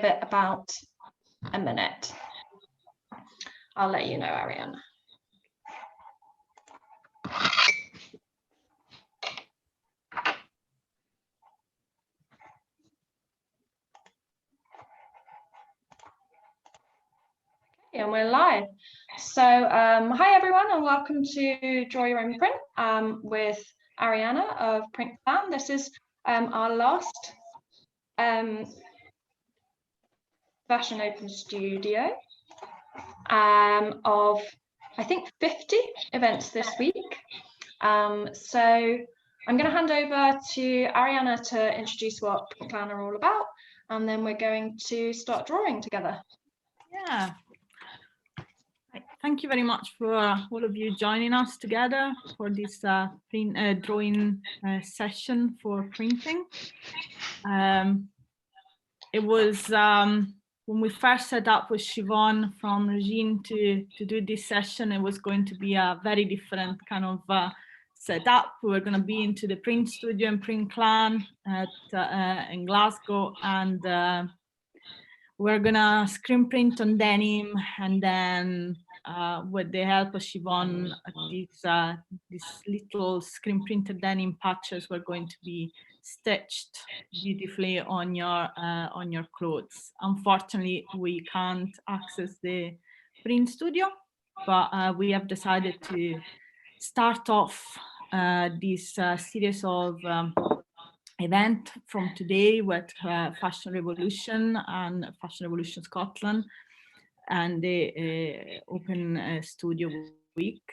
it about a minute. I'll let you know, Ariane. And we're live. So hi everyone, and welcome to Draw Your Own Print with Ariana of Print Plan. This is our last Fashion Open Studio of, I think, 50 events this week. So I'm going to hand over to Ariana to introduce what Print Plan are all about, and then we're going to start drawing together. Yeah. Thank you very much for all of you joining us together for this drawing session for printing. It was when we first set up with Siobhan from Rejean to do this session, it was going to be a very different kind of setup. We were going to be into the print studio and Print Clan in Glasgow, and we're gonna screen print on denim, and then with the help of Siobhan, these little screen printed denim patches were going to be stitched beautifully on your clothes. Unfortunately, we can't access the print studio, but we have decided to start off this series of event from today with Fashion Revolution and Fashion Revolution Scotland and the Open Studio Week.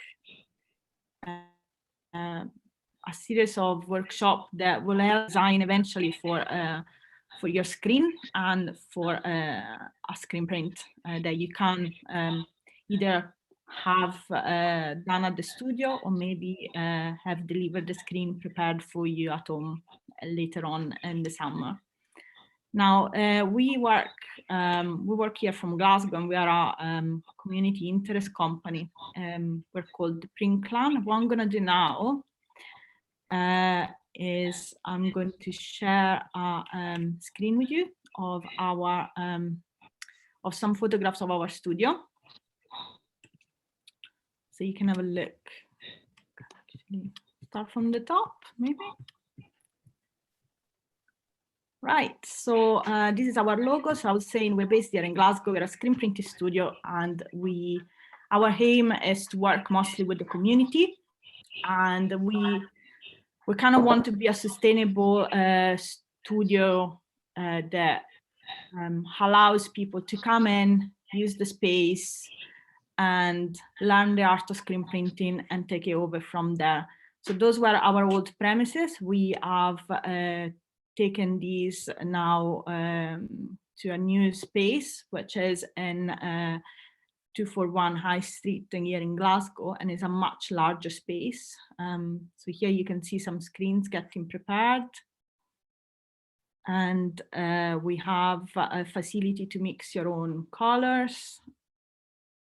A series of workshops that will help design eventually for your screen and for a screen print that you can either have done at the studio or maybe have delivered the screen prepared for you at home later on in the summer. Now we work here from Glasgow, and we are a community interest company. We're called the Print Clan. What I'm going to do now is I'm going to share a screen with you of our of some photographs of our studio, so you can have a look. Actually, start from the top, maybe. Right, so this is our logo. So I was saying we're based here in Glasgow. We're a screen printing studio, and our aim is to work mostly with the community, and we kind of want to be a sustainable studio that allows people to come in, use the space, and learn the art of screen printing and take it over from there. So those were our old premises. We have taken these now to a new space, which is in 241 High Street here in Glasgow, and it's a much larger space. So here you can see some screens getting prepared, and we have a facility to mix your own colors.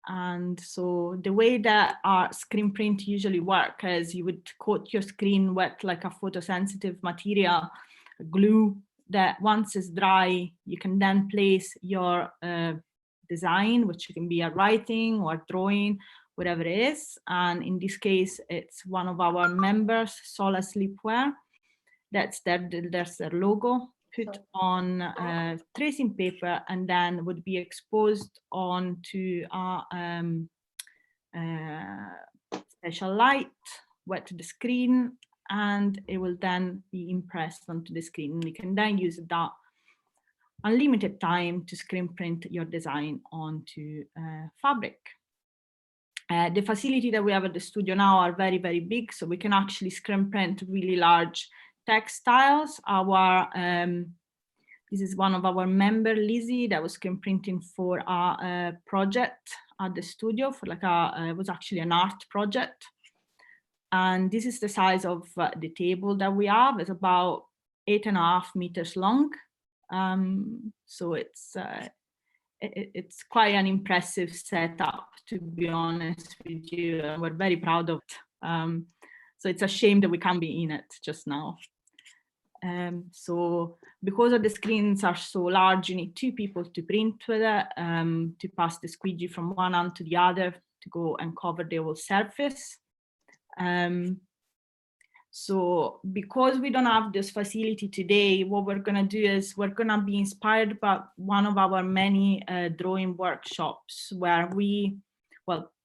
And so the way that our screen print usually work is you would coat your screen with like a photosensitive material, glue, that once it's dry, you can then place your design, which can be a writing or drawing, whatever it is. And in this case, it's one of our members, Sola Sleepwear. There's their logo put on tracing paper, and then would be exposed onto a special light with the screen, and it will then be impressed onto the screen. You can then use that unlimited time to screen print your design onto fabric. The facility that we have at the studio now are very, very big, so we can actually screen print really large textiles. This is one of our member, Lizzie, that was screen printing for a project at the studio for like it was actually an art project. And this is the size of the table that we have. It's about 8.5 meters long. So it's quite an impressive setup, to be honest with you, and we're very proud of it. So it's a shame that we can't be in it just now. So because of the screens are so large, you need 2 people to print with it, to pass the squeegee from one end to the other to go and cover the whole surface. So because we don't have this facility today, what we're gonna do is we're gonna be inspired by one of our many drawing workshops where the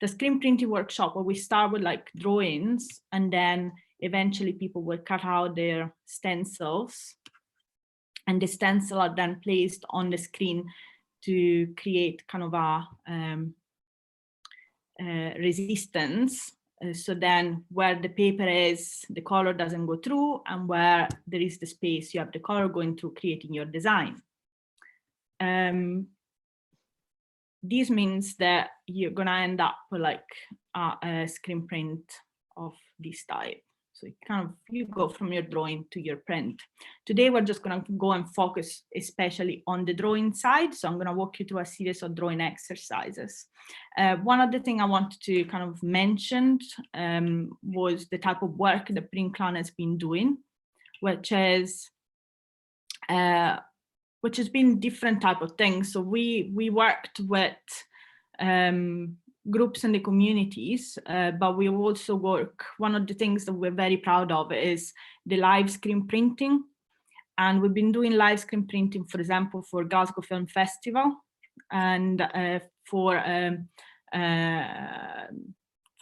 screen printing workshop where we start with like drawings, and then eventually people will cut out their stencils, and the stencil are then placed on the screen to create kind of a resistance. So then where the paper is, the color doesn't go through, and where there is the space, you have the color going through, creating your design. This means that you're gonna end up with like a screen print of this type. So you go from your drawing to your print. Today, we're just gonna go and focus especially on the drawing side. So I'm gonna walk you through a series of drawing exercises. One of the things I wanted to kind of mention was the type of work that Print Clan has been doing, which has been different type of things. So we worked with groups in the communities, but we also work, one of the things that we're very proud of is the live screen printing. And we've been doing live screen printing, for example, for Glasgow Film Festival, and for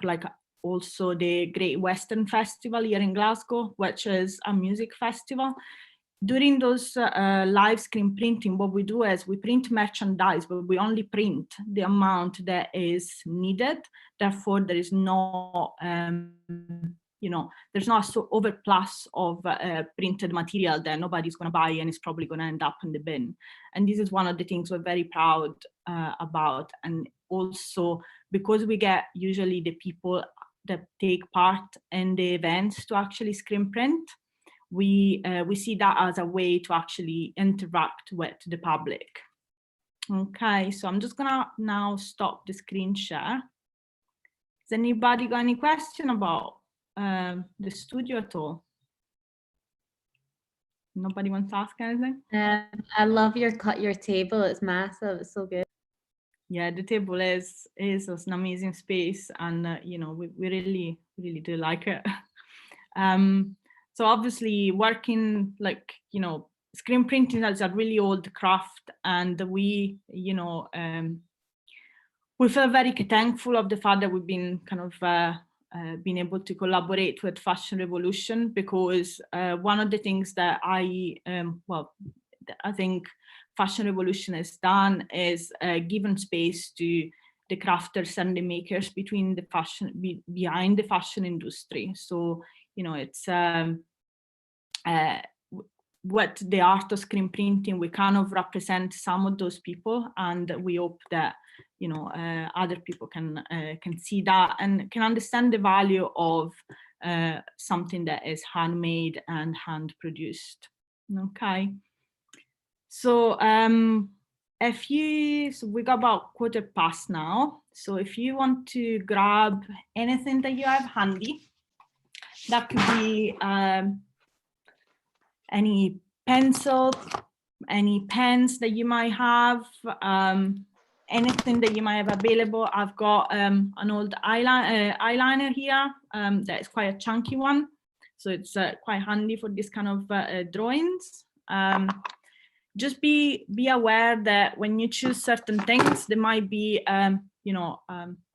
like also the Great Western Festival here in Glasgow, which is a music festival. During those live screen printing, what we do is we print merchandise, but we only print the amount that is needed. Therefore, there is no, there's not so overplus of printed material that nobody's going to buy and it's probably going to end up in the bin. And this is one of the things we're very proud about. And also because we get usually the people that take part in the events to actually screen print, we see that as a way to actually interact with the public. Okay, so I'm just gonna now stop the screen share. Has anybody got any question about the studio at all? Nobody wants to ask anything? I love your table. It's massive. It's so good. Yeah, the table is an amazing space, and we really do like it. So obviously working like, screen printing is a really old craft, and we feel very thankful of the fact that we've been kind of been able to collaborate with Fashion Revolution, because one of the things that I think Fashion Revolution has done is given space to the crafters and the makers behind the fashion industry. So it's what the art of screen printing, we kind of represent some of those people, and we hope that other people can see that and can understand the value of something that is handmade and hand produced. Okay, so we got about 1:15 now, so if you want to grab anything that you have handy, that could be any pencil, any pens that you might have, anything that you might have available. I've got an old eyeliner here that is quite a chunky one, so it's quite handy for this kind of drawings. Just be aware that when you choose certain things, there might be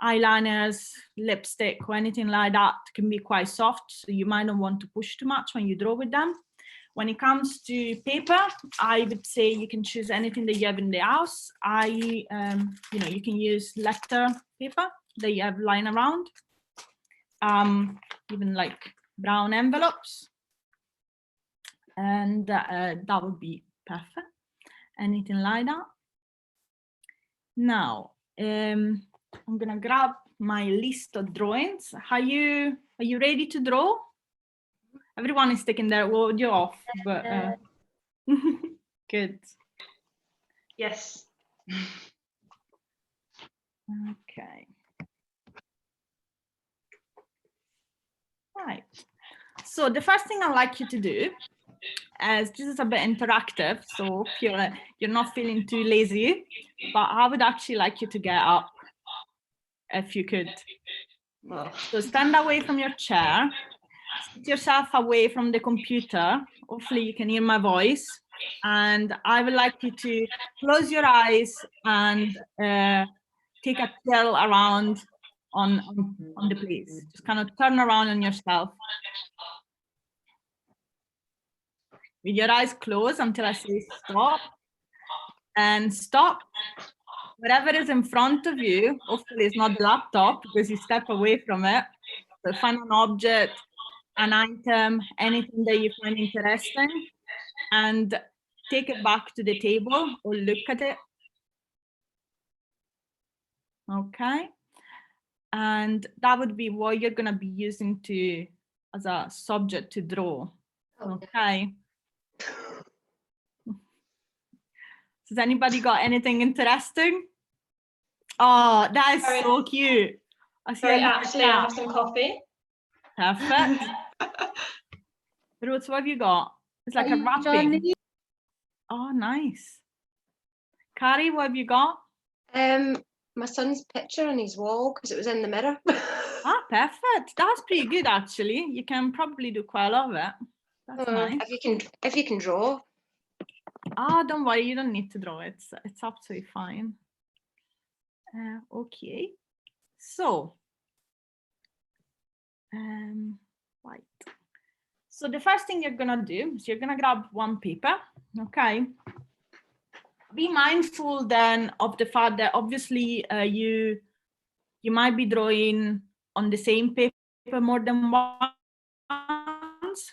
eyeliners, lipstick, or anything like that can be quite soft, so you might not want to push too much when you draw with them. When it comes to paper, I would say you can choose anything that you have in the house. You can use letter paper that you have lying around, even like brown envelopes, and that would be perfect. Anything like that. Now, I'm gonna grab my list of drawings. Are you ready to draw? Everyone is taking their audio off, but good. Yes. Okay. Right. So the first thing I'd like you to do as this is a bit interactive, so if you're not feeling too lazy, but I would actually like you to get up if you could. So stand away from your chair, sit yourself away from the computer. Hopefully you can hear my voice. And I would like you to close your eyes and take a tilt around on the place. Just kind of turn around on yourself. With your eyes closed until I say stop. And stop. Whatever is in front of you, hopefully it's not the laptop because you step away from it. So find an object, an item, anything that you find interesting, and take it back to the table or look at it. Okay. And that would be what you're going to be using to as a subject to draw. Okay. Has anybody got anything interesting? Oh, that is so cute. I see. Actually, I have some coffee. Perfect. Roots, what have you got? It's like a wrapping. Oh, nice. Carrie, what have you got? My son's picture on his wall because it was in the mirror. Ah, perfect. That's pretty good, actually. You can probably do quite a lot of it. That's nice. If you can draw. Ah, don't worry, you don't need to draw it. It's absolutely fine. Okay. So, right. So the first thing you're gonna do is you're gonna grab one paper, okay? Be mindful then of the fact that obviously you might be drawing on the same paper more than once.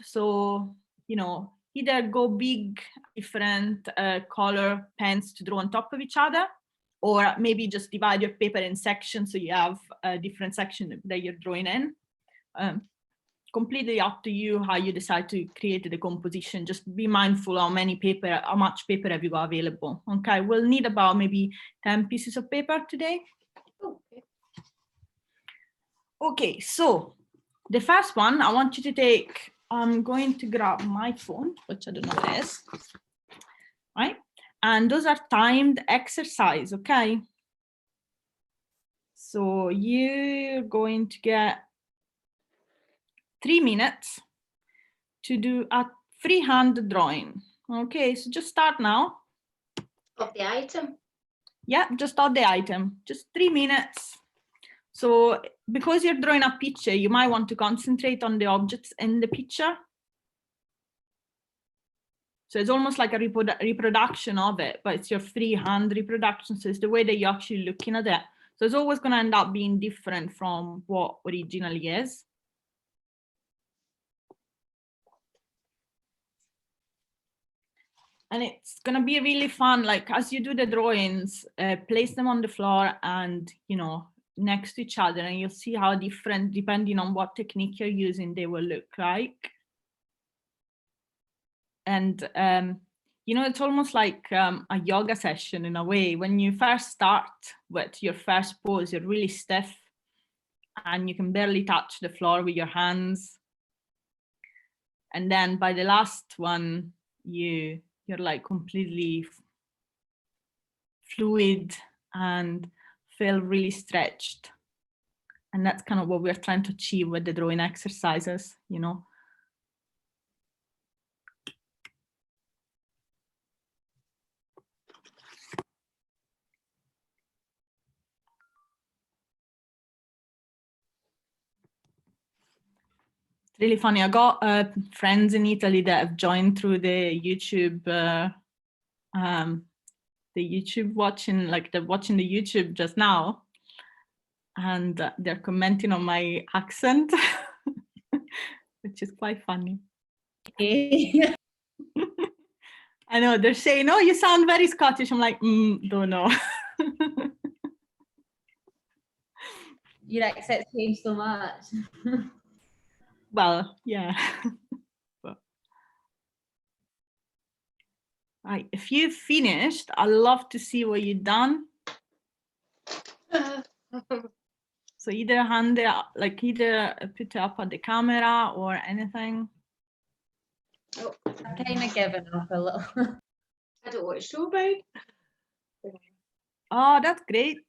So, you know, either go big, different color pens to draw on top of each other, or maybe just divide your paper in sections so you have a different section that you're drawing in. Completely up to you how you decide to create the composition. Just be mindful how much paper have you got available. Okay, we'll need about maybe 10 pieces of paper today. Okay, so the first one I want you to take, I'm going to grab my phone, which I don't know what it is, right? And those are timed exercise, okay? So you're going to get 3 minutes to do a freehand drawing. Okay, so just start now. Of the item? Yeah, just start the item, just 3 minutes. So because you're drawing a picture, you might want to concentrate on the objects in the picture. So it's almost like a reproduction of it, but it's your freehand reproduction. So it's the way that you're actually looking at it. So it's always going to end up being different from what originally is. And it's going to be really fun. Like as you do the drawings, place them on the floor and, you know, next to each other, and you'll see how different, depending on what technique you're using, they will look like. And, you know, it's almost like a yoga session in a way. When you first start with your first pose, you're really stiff and you can barely touch the floor with your hands. And then by the last one, you're like completely fluid and feel really stretched. And that's kind of what we're trying to achieve with the drawing exercises, you know. It's really funny. I got friends in Italy that have joined through the YouTube watching, like they're watching the YouTube just now, and they're commenting on my accent, which is quite funny. I know, they're saying, oh, you sound very Scottish. I'm like, don't know. Your accent's changed so much. Well, yeah. But, right, if you've finished, I'd love to see what you've done. So either hand it, like either put it up on the camera or anything. I've kind of given up a little. I don't want to show mine. Oh, that's great.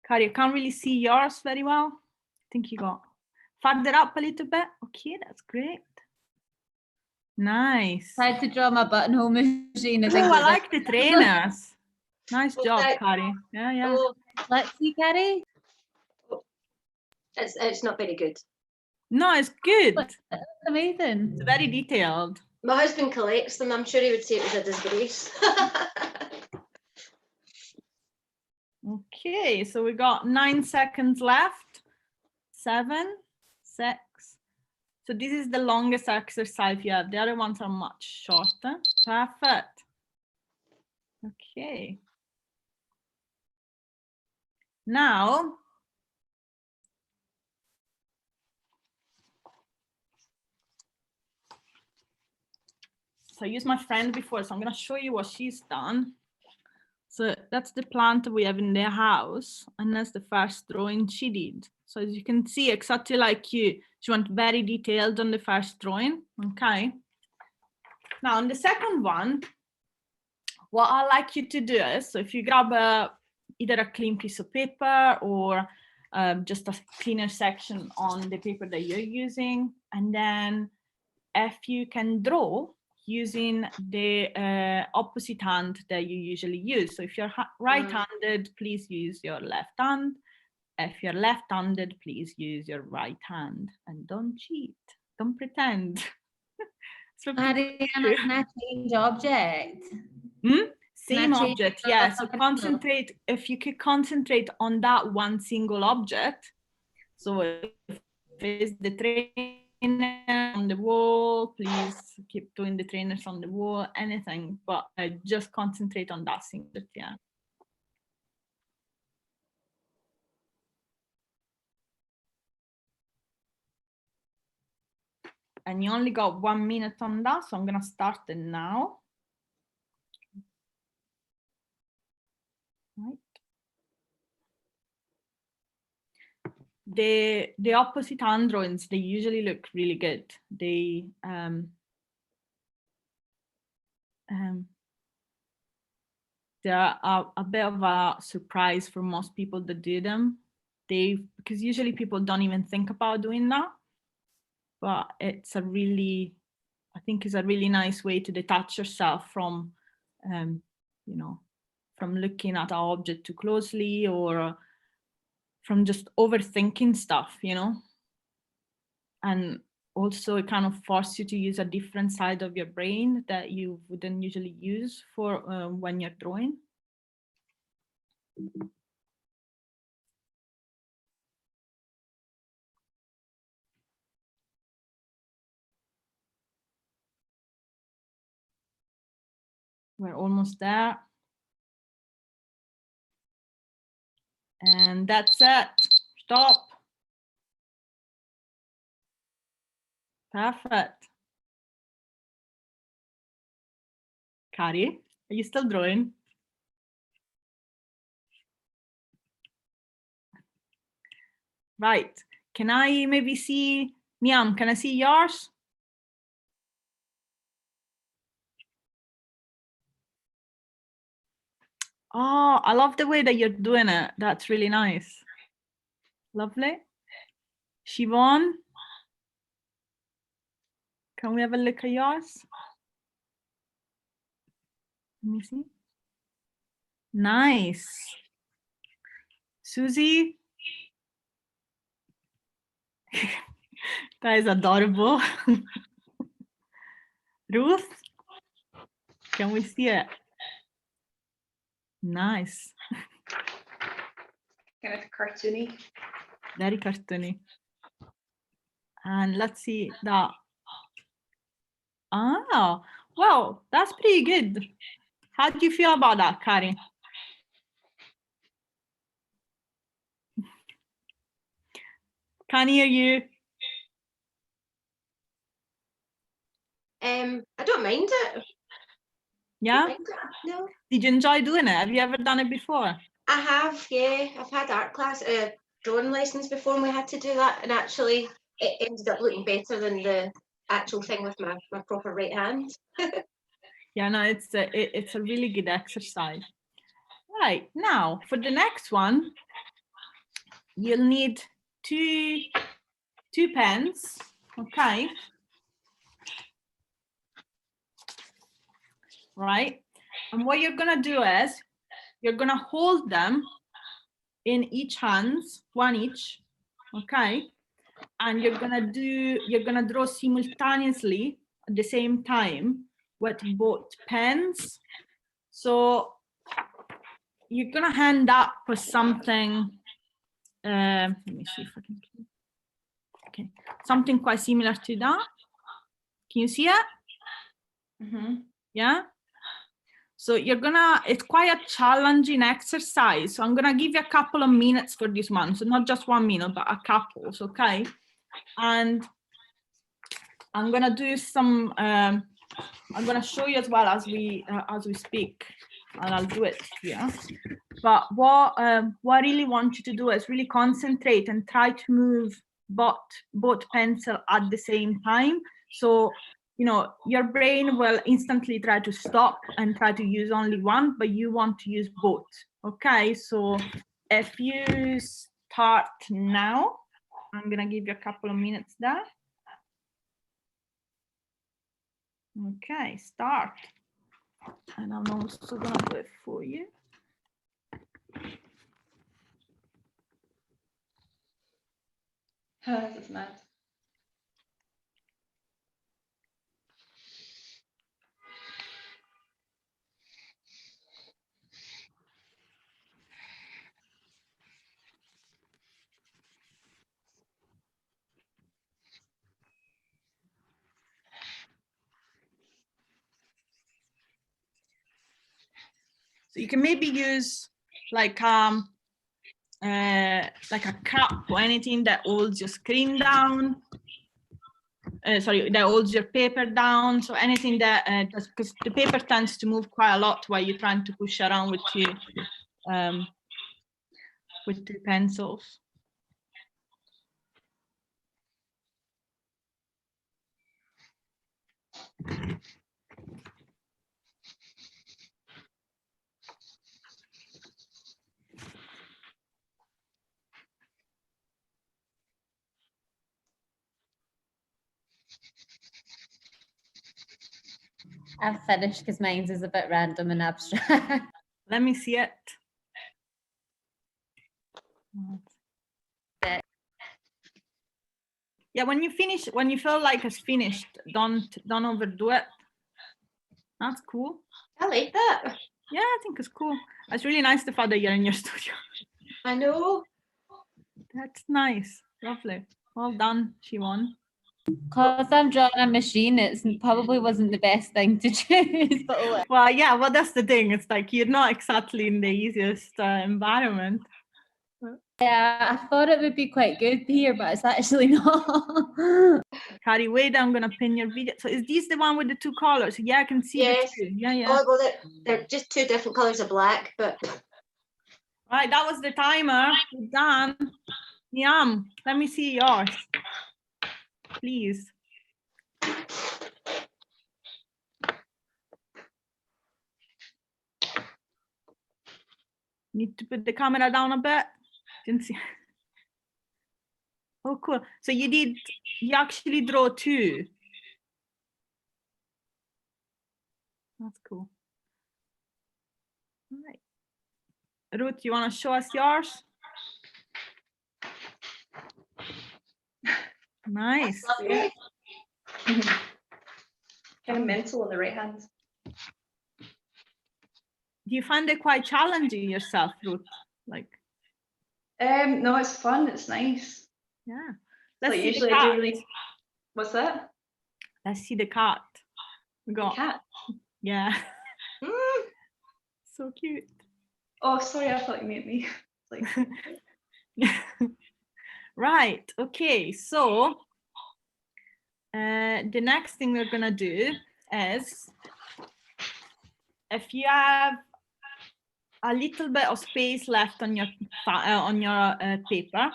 Kari, I can't really see yours very well. I think you got farther up a little bit. Okay, that's great. Nice. I had to draw my buttonhole machine. I think Oh, I that like the trainers. Nice Well, job, thank- Kari. Yeah, yeah. Oh, Let's see, Carrie. it's not very good. No, it's good. That's amazing. It's very detailed. My husband collects them. I'm sure he would say it was a disgrace. Okay, so we got 9 seconds left. 7, 6. So this is the longest exercise you have. The other ones are much shorter. Perfect. Okay. Now, so I used my friend before, so I'm going to show you what she's done. So that's the plant we have in their house, and that's the first drawing she did. So as you can see, exactly like you, she went very detailed on the first drawing. Okay. Now on the second one, what I like you to do is, so if you grab either a clean piece of paper or just a cleaner section on the paper that you're using, and then if you can draw using the opposite hand that you usually use. So if you're right-handed, please use your left hand. If you're left-handed, please use your right hand. And don't cheat, don't pretend. Carrie, can I change object? Same Can I change object, the yeah. So other concentrate, if you could concentrate on that one single object. So if it's the trainer on the wall, please keep doing the trainers on the wall, anything, but just concentrate on that single, yeah. And you only got 1 minute on that, so I'm gonna start it now. Right. The opposite hand drawings, they usually look really good. They're a bit of a surprise for most people that do them. Because usually people don't even think about doing that. But it's a really, I think it's a really nice way to detach yourself from, you know, from looking at an object too closely or from just overthinking stuff, you know. And also it kind of forces you to use a different side of your brain that you wouldn't usually use for when you're drawing. We're almost there. And that's it. Stop. Perfect. Kari, are you still drawing? Right. Can I maybe see, Miam, can I see yours? Oh, I love the way that you're doing it. That's really nice. Lovely. Siobhan, can we have a look at yours? Let me see. Nice. Susie? That is adorable. Ruth? Can we see it? Nice. Kind of cartoony. Very cartoony. And let's see that. Ah, well, that's pretty good. How do you feel about that, Kari? Can't hear you. I don't mind it. Yeah? Mind it. No, Did you enjoy doing it? Have you ever done it before? I have. Yeah, I've had art class, drawing lessons before, and we had to do that, and actually, it ended up looking better than the actual thing with my proper right hand. Yeah, no, it's a really good exercise. Right, now for the next one, you'll need two pens, okay? Right, and what you're gonna do is you're gonna hold them in each hands, one each, okay? And you're gonna draw simultaneously at the same time with both pens. So you're gonna end up with something, let me see if I can, okay, something quite similar to that. Can you see it? Mm-hmm. Yeah. So it's quite a challenging exercise. So I'm gonna give you a couple of minutes for this one. So not just 1 minute, but a couple, okay? And I'm gonna do some, I'm gonna show you as well as we speak, and I'll do it here. But what I really want you to do is really concentrate and try to move both pencil at the same time. So, you know, your brain will instantly try to stop and try to use only one, but you want to use both. Okay, so if you start now, I'm gonna give you a couple of minutes there. Okay, start. And I'm also gonna do it for you. This is mad. So you can maybe use like a cup or anything that holds your screen down. Sorry, that holds your paper down. So anything that, because the paper tends to move quite a lot while you're trying to push around with the pencils. I've finished because mine is a bit random and abstract. Let me see it. Yeah, when you feel like it's finished, don't overdo it. That's cool. I like that. Yeah, I think it's cool. It's really nice the fact that you're in your studio. I know. That's nice. Lovely. Well done, Siobhan. Because I'm drawing a machine, it probably wasn't the best thing to choose. But Well, yeah, well, that's the thing. It's like you're not exactly in the easiest environment. yeah, I thought it would be quite good here, but it's actually not. Carrie, wait, I'm going to pin your video. So is this the one with the two colors? Yeah, I can see Yes. the two. Yeah, yeah. Oh, well, they're just two different colours of black, but Right, that was the timer. We're done. Yum. Let me see yours. Please. Need to put the camera down a bit. Didn't see. Oh, cool. So you actually draw two. That's cool. All right. Ruth, you want to show us yours? Nice. Yeah. Kind of mental on the right hand. Do you find it quite challenging yourself, Ruth? Like, No, it's fun. It's nice. yeah. Like Let's see usually the I cat. do really. What's that? Let's see the cat. We The got, cat. yeah. Mm. So cute. Oh, sorry, I thought you meant me. Like, Right. Okay. So the next thing we're gonna do is, if you have a little bit of space left on your paper,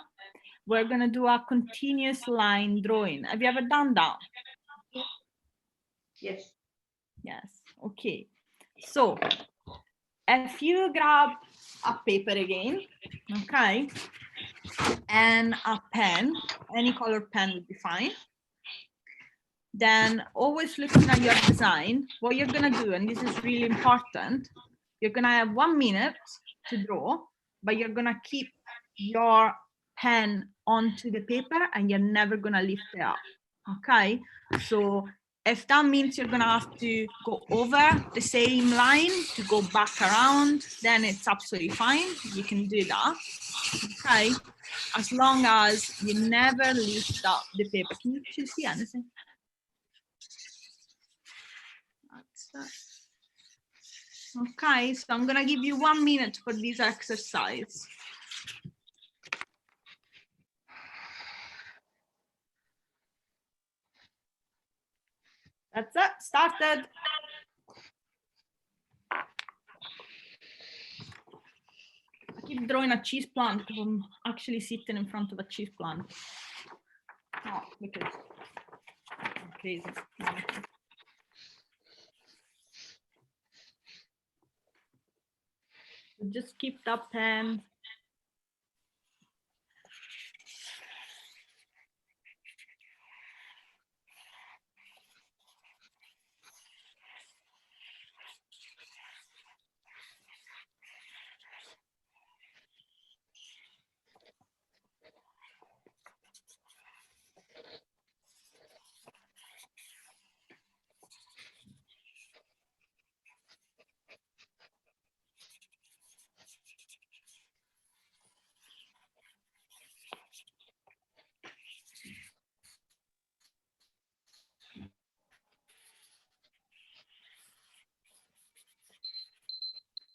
we're gonna do a continuous line drawing. Have you ever done that? Yes. Yes. Okay. So if you grab a paper again, okay, and a pen, any color pen would be fine. Then always looking at your design, what you're gonna do, and this is really important, you're gonna have 1 minute to draw, but you're gonna keep your pen onto the paper and you're never gonna lift it up, okay? So if that means you're gonna have to go over the same line to go back around, then it's absolutely fine. You can do that, okay? As long as you never lift up the paper. Can you see anything? Okay, so I'm gonna give you 1 minute for this exercise. That's it, started. I keep drawing a cheese plant because I'm actually sitting in front of a cheese plant. Oh, because I'm crazy. Just keep that pen.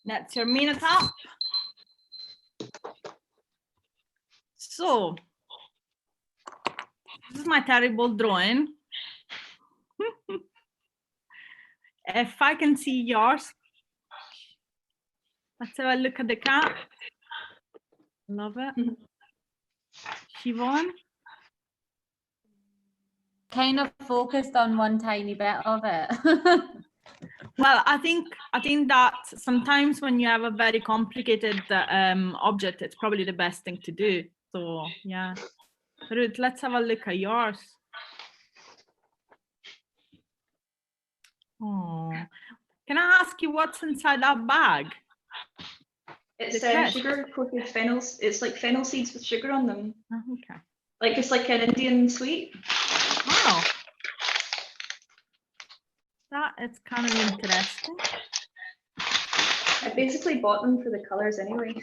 That's your minute up. So, this is my terrible drawing. If I can see yours, let's have a look at the cat. Love it. Siobhan? Kind of focused on one tiny bit of it. Well, I think that sometimes when you have a very complicated object, it's probably the best thing to do. So yeah, Ruth, let's have a look at yours. Oh, can I ask you what's inside that bag? It's The sugar coated fennel. It's like fennel seeds with sugar on them. Oh, okay. Like it's like an Indian sweet. Wow. That is kind of interesting. I basically bought them for the colors anyway.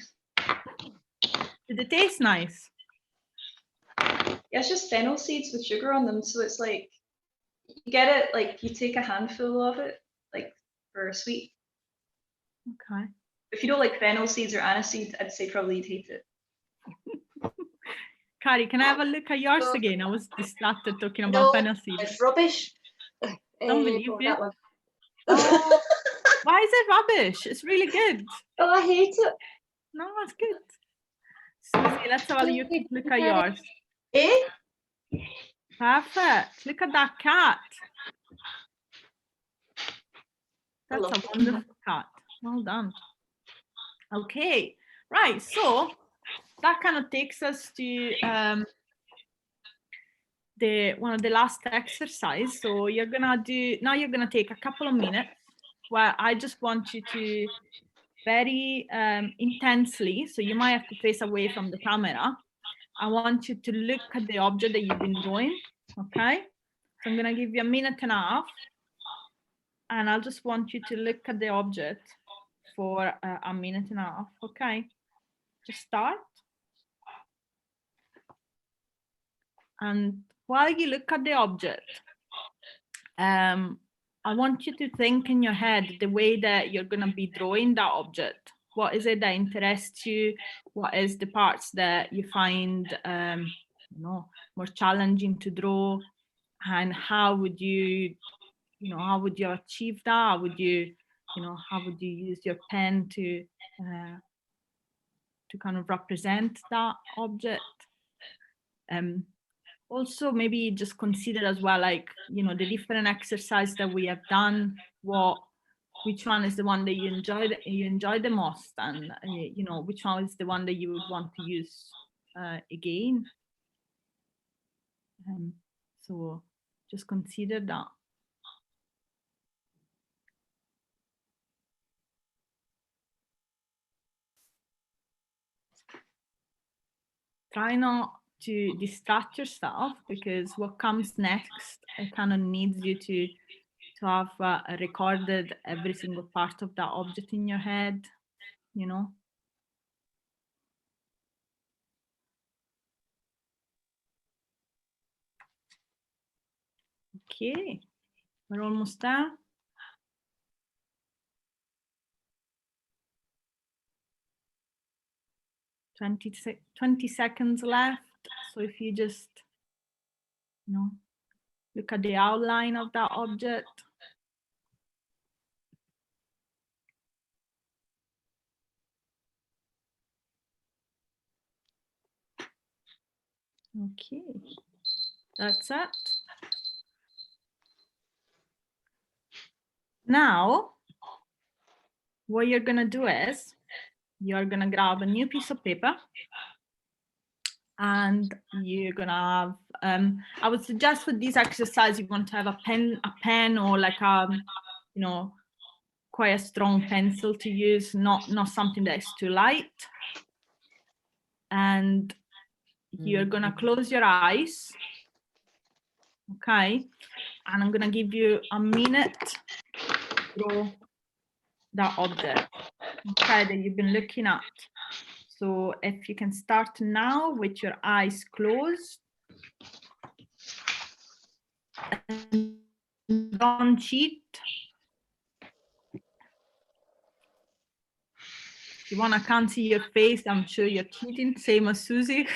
Did it taste nice? Yeah, it's just fennel seeds with sugar on them. So it's like, you get it, like you take a handful of it, like for a sweet. Okay. If you don't like fennel seeds or aniseed, I'd say probably you'd hate it. Carrie, can I have a look at yours again? I was distracted talking about No, fennel seeds. it's rubbish. Don't believe Oh, you. that one. Oh, why is it rubbish? It's really good. Oh, I hate it. No, it's good. Susie, let's have a look at yours. Eh? Perfect. Look at that cat. That's love a it. wonderful cat. Well done. Okay, right. So that kind of takes us to one of the last exercise. So you're gonna take a couple of minutes where I just want you to very intensely, so you might have to face away from the camera. I want you to look at the object that you've been drawing, okay? So I'm gonna give you a minute and a half, and I'll just want you to look at the object for a minute and a half, okay? Just start. And while you look at the object, I want you to think in your head the way that you're going to be drawing that object. What is it that interests you? What is the parts that you find more challenging to draw? And how would you achieve that? How would you use your pen to kind of represent that object? also maybe just consider as well, like, you know, the different exercise that we have done, which one is the one that you enjoy the most, and you know, which one is the one that you would want to use again. So just consider that. Try not to distract yourself, because what comes next, it kind of needs you to have recorded every single part of that object in your head, you know. Okay, we're almost there. 20 seconds left. So if you just, you know, look at the outline of that object. Okay, that's it. Now, what you're gonna do is, you're gonna grab a new piece of paper, and you're gonna have, I would suggest for this exercise, you want to have a pen or like you know, quite a strong pencil to use, not something that is too light. And you're gonna close your eyes, okay? And I'm gonna give you a minute to draw that object, okay, that you've been looking at. So if you can start now with your eyes closed. And don't cheat. If you want, I can't see your face, I'm sure you're cheating, same as Susie.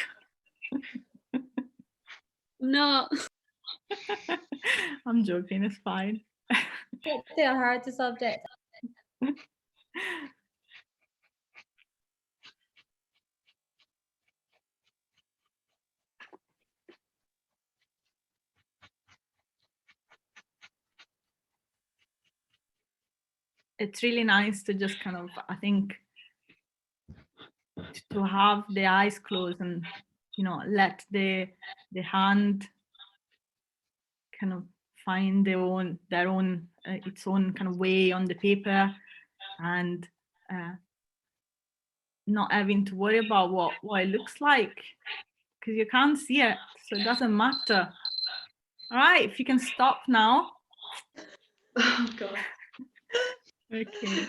No. I'm joking, it's fine. It's too hard to subject. It's really nice to just kind of, I think, to have the eyes closed and, you know, let the hand kind of find its own kind of way on the paper, and not having to worry about what it looks like, because you can't see it, so it doesn't matter. All right, if you can stop now. Oh God. Okay.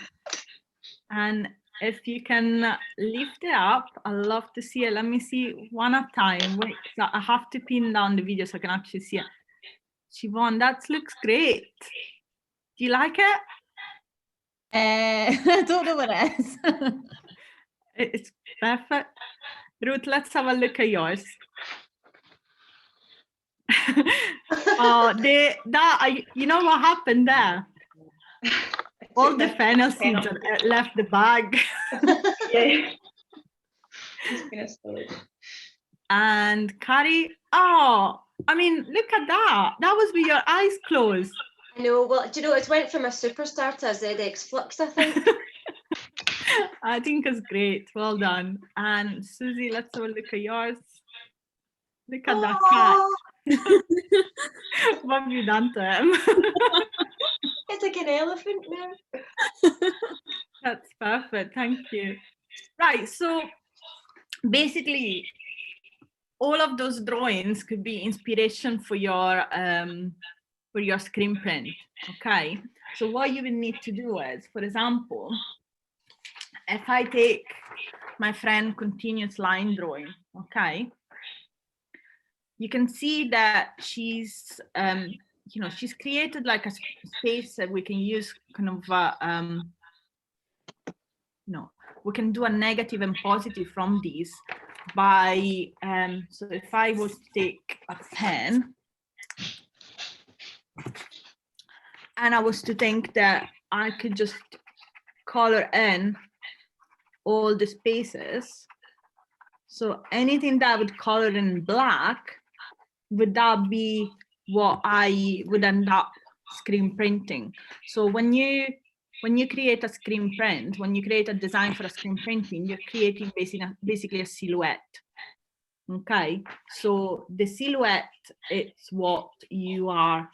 And if you can lift it up, I'd love to see it. Let me see one at a time. Wait, so I have to pin down the video so I can actually see it. Siobhan, that looks great. Do you like it? I don't know what it is. It's perfect. Ruth, let's have a look at yours. You know what happened there? All the fennel seeds left the bag. Yeah. It's been a story. And Carrie, oh, I mean, look at that. That was with your eyes closed. I know. Well, do you know, it went from a superstar to a ZX Flux, I think. I think it's great. Well done. And Susie, let's have a look at yours. Look at that cat. What have you done to him? It's like an elephant now. That's perfect. Thank you. Right. So basically, all of those drawings could be inspiration for your screen print. Okay. So what you will need to do is, for example, if I take my friend continuous line drawing, okay, you can see that she's, you know, she's created like a space that we can use kind of, you know, we can do a negative and positive from these by, so if I was to take a pen and I was to think that I could just color in all the spaces. So anything that I would color in black, would that be what I would end up screen printing? So when you create a screen print, when you create a design for a screen printing, you're creating basically a silhouette. Okay, so the silhouette, it's what you are,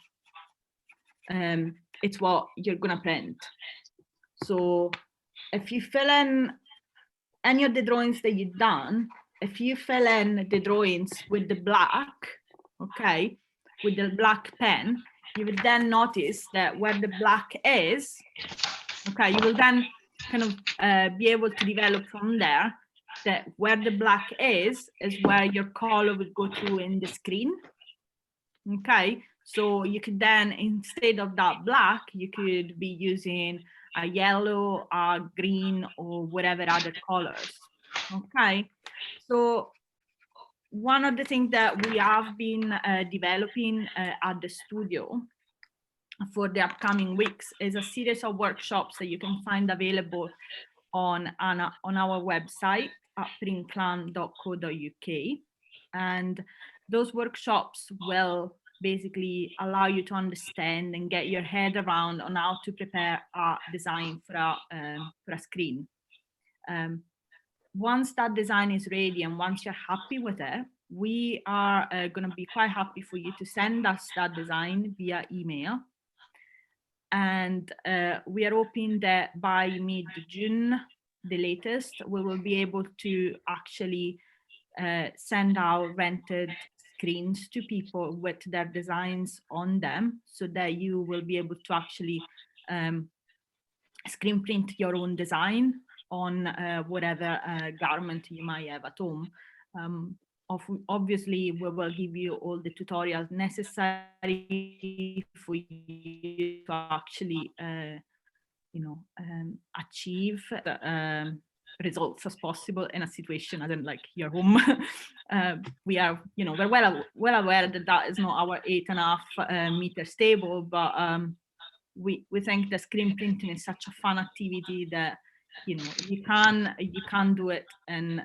it's what you're gonna print. So if you fill in any of the drawings that you've done, if you fill in the drawings with the black, okay, with the black pen, you will then notice that where the black is, okay, you will then kind of be able to develop from there that where the black is where your color would go through in the screen. Okay, so you could then, instead of that black, you could be using a yellow, a green, or whatever other colors. Okay, so one of the things that we have been developing at the studio for the upcoming weeks is a series of workshops that you can find available on our website at printclan.co.uk, and those workshops will basically allow you to understand and get your head around on how to prepare a design for a screen. Once that design is ready and once you're happy with it, we are going to be quite happy for you to send us that design via email. And we are hoping that by mid-June, the latest, we will be able to actually send out rented screens to people with their designs on them, so that you will be able to actually screen print your own design on whatever garment you might have at home. Obviously, we will give you all the tutorials necessary for you to actually, achieve the results as possible in a situation as in like your home. We are, we're well aware that that is not our 8.5 meters table, but we think that screen printing is such a fun activity that you can do it in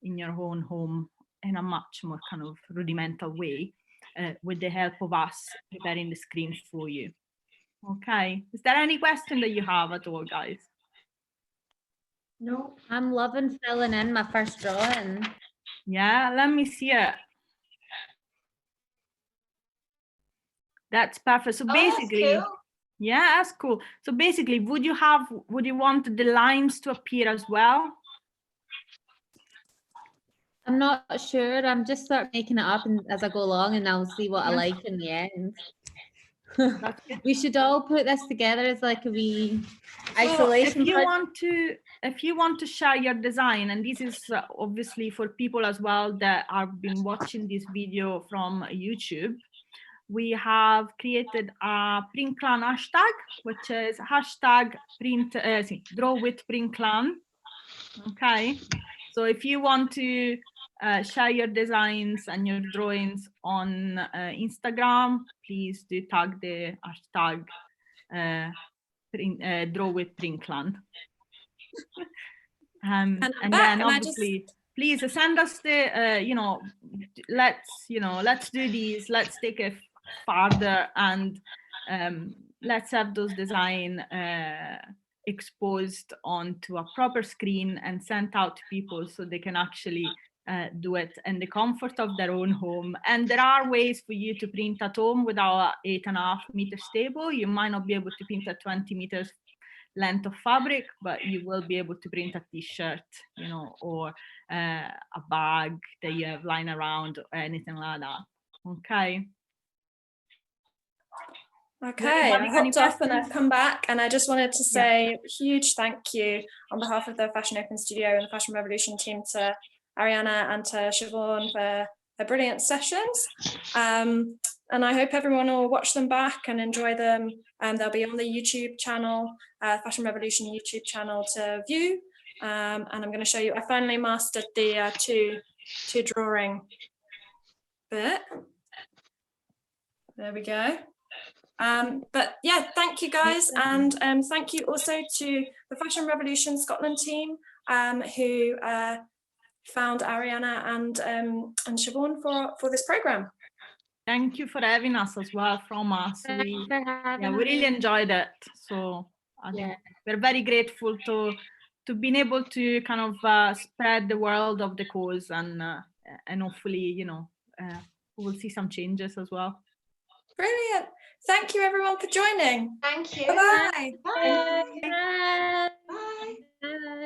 your own home in a much more kind of rudimental way with the help of us preparing the screens for you. Okay, is there any question that you have at all, guys? No, I'm loving filling in my first drawing. Yeah, let me see it. That's perfect. So basically, that's cool. yeah, that's cool. So basically, would you want the lines to appear as well? I'm not sure. I'm just sort of making it up as I go along, and I'll see what I like in the end. We should all put this together as like a wee isolation. If you want to share your design, and this is obviously for people as well that have been watching this video from YouTube, we have created a PrintClan hashtag, which is hashtag draw with PrintClan. Okay, so if you want to share your designs and your drawings on Instagram, please do tag the hashtag draw with PrintClan. And then obviously, please send us the let's do these, let's take it farther, and let's have those design exposed onto a proper screen and sent out to people so they can actually do it in the comfort of their own home. And there are ways for you to print at home with our 8.5 meters table. You might not be able to print at 20 meters length of fabric, but you will be able to print a t-shirt, or a bag that you have lying around or anything like that. Okay. Okay, I hopped off and I've come back, and I just wanted to say a huge thank you on behalf of the Fashion Open Studio and the Fashion Revolution team to Ariana and to Siobhan for their brilliant sessions. And I hope everyone will watch them back and enjoy them. They'll be on the YouTube channel, Fashion Revolution YouTube channel to view. And I'm going to show you, I finally mastered the two drawing bit. There we go. But yeah, thank you guys, and thank you also to the Fashion Revolution Scotland team who found Ariana and Siobhan for this programme. Thank you for having us as well from us. Thanks for having We really us. enjoyed it. So we're very grateful to being able to kind of spread the world of the cause, and hopefully, you know, we will see some changes as well. Brilliant. Thank you everyone for joining. Thank you. Bye-bye. Bye. Bye.